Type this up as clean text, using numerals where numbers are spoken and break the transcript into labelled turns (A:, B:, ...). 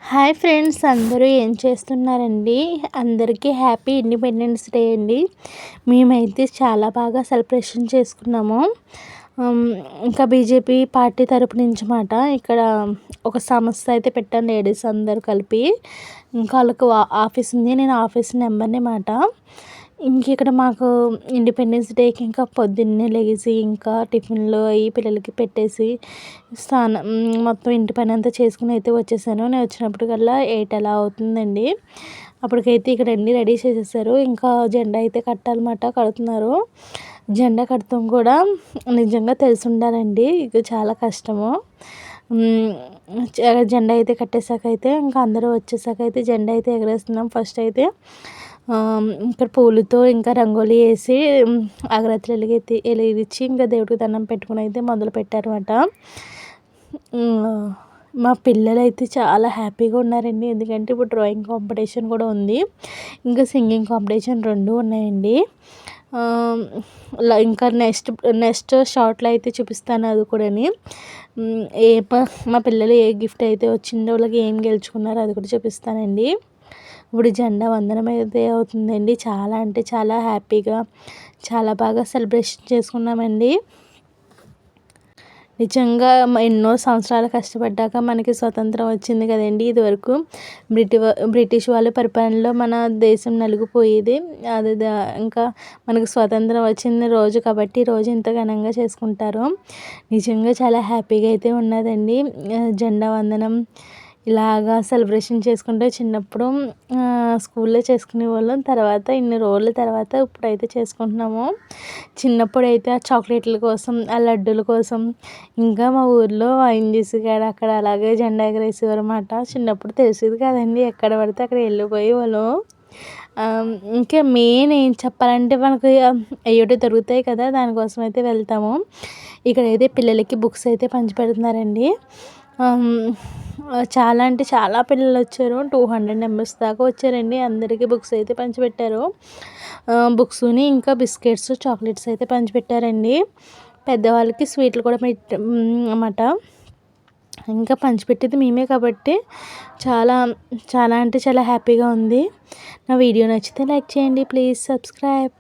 A: Hi friends, అందరూ ఏం చేస్తున్నారండి? అందరికీ హ్యాపీ ఇండిపెండెన్స్ డే అండి. మేమైతే చాలా బాగా సెలబ్రేషన్ చేసుకున్నాము. ఇంకా బీజేపీ పార్టీ తరపు నుంచి మాట ఇక్కడ ఒక సంస్థ అయితే పెట్టాను, లేడీస్ అందరూ కలిపి. ఇంకా వాళ్ళకు ఆఫీస్ ఉంది, నేను ఆఫీస్ నెంబర్ని మాట. ఇక్కడ మాకు ఇండిపెండెన్స్ డేకి ఇంకా పొద్దున్నే లెగిసి ఇంకా టిఫిన్లు అవి పిల్లలకి పెట్టేసి స్నానం మొత్తం ఇంటి పని అంతా చేసుకుని అయితే వచ్చేసాను. నేను వచ్చినప్పటికల్లా 8 అలా అవుతుందండి. అప్పటికైతే ఇక్కడ అన్నీ రెడీ చేసేసారు. ఇంకా జెండా అయితే కట్టాలన్నమాట, కడుతున్నారు. జెండా కడతాం కూడా నిజంగా తెలిసి ఉండాలండి, ఇది చాలా కష్టము. జెండా అయితే కట్టేశాక అయితే ఇంకా అందరూ వచ్చేసాక అయితే జెండా అయితే ఎగరేస్తున్నాం. ఫస్ట్ అయితే ఇక్కడ పూలతో ఇంకా రంగోలీ వేసి అగరత్తులు వెలిగించి ఇంకా దేవుడికి దండం పెట్టుకుని అయితే మొదలు పెట్టారన్నమాట. మా పిల్లలైతే చాలా హ్యాపీగా ఉన్నారండి, ఎందుకంటే ఇప్పుడు డ్రాయింగ్ కాంపిటీషన్ కూడా ఉంది, ఇంకా సింగింగ్ కాంపిటీషన్ 2 ఉన్నాయండి. ఇంకా నెక్స్ట్ షార్ట్లో అయితే చూపిస్తాను అది కూడాని. మా పిల్లలు ఏ గిఫ్ట్ అయితే వచ్చిందో, వాళ్ళకి ఏం గెలుచుకున్నారో అది కూడా చూపిస్తానండి. ఇప్పుడు జెండా వందనం అయితే అవుతుందండి. చాలా అంటే చాలా హ్యాపీగా చాలా బాగా సెలబ్రేషన్ చేసుకున్నామండి. నిజంగా ఎన్నో సంవత్సరాలు కష్టపడ్డాక మనకి స్వతంత్రం వచ్చింది కదండి. ఇదివరకు బ్రిటిష్ వాళ్ళ పరిపాలనలో మన దేశం నలిగిపోయేది. అది ఇంకా మనకు స్వతంత్రం వచ్చిన రోజు కాబట్టి రోజు ఇంత ఘనంగా చేసుకుంటారు. నిజంగా చాలా హ్యాపీగా అయితే ఉన్నదండి. జెండా వందనం ఇలాగా సెలబ్రేషన్ చేసుకుంటే చిన్నప్పుడు స్కూల్లో చేసుకునేవాళ్ళం. తర్వాత ఇన్ని రోజుల తర్వాత ఇప్పుడైతే చేసుకుంటున్నాము. చిన్నప్పుడైతే ఆ చాక్లెట్ల కోసం, ఆ లడ్డూల కోసం ఇంకా మా ఊర్లో ఐఎన్జిసి కాడ అక్కడ అలాగే జెండా ఎగరేసేవారు అన్నమాట. చిన్నప్పుడు తెలిసేది కాదండి, ఎక్కడ పడితే అక్కడ వెళ్ళిపోయేవాళ్ళం. ఇంకా మెయిన్ ఏం చెప్పాలంటే మనకు అయ్యోటి దొరుకుతాయి కదా, దానికోసం అయితే వెళ్తాము. ఇక్కడైతే పిల్లలకి బుక్స్ అయితే పంచిపెడుతున్నారండి. చాలా అంటే చాలా పిల్లలు వచ్చారు, 200 మెంబర్స్ దాకా వచ్చారండి. అందరికీ బుక్స్ అయితే పంచిపెట్టారు. బుక్స్ని ఇంకా బిస్కెట్స్, చాక్లెట్స్ అయితే పంచిపెట్టారండి. పెద్దవాళ్ళకి స్వీట్లు కూడా అన్నమాట. ఇంకా పంచిపెట్టేది మేమే కాబట్టి చాలా చాలా అంటే చాలా హ్యాపీగా ఉంది. నా వీడియో నచ్చితే లైక్ చేయండి, ప్లీజ్ సబ్స్క్రైబ్.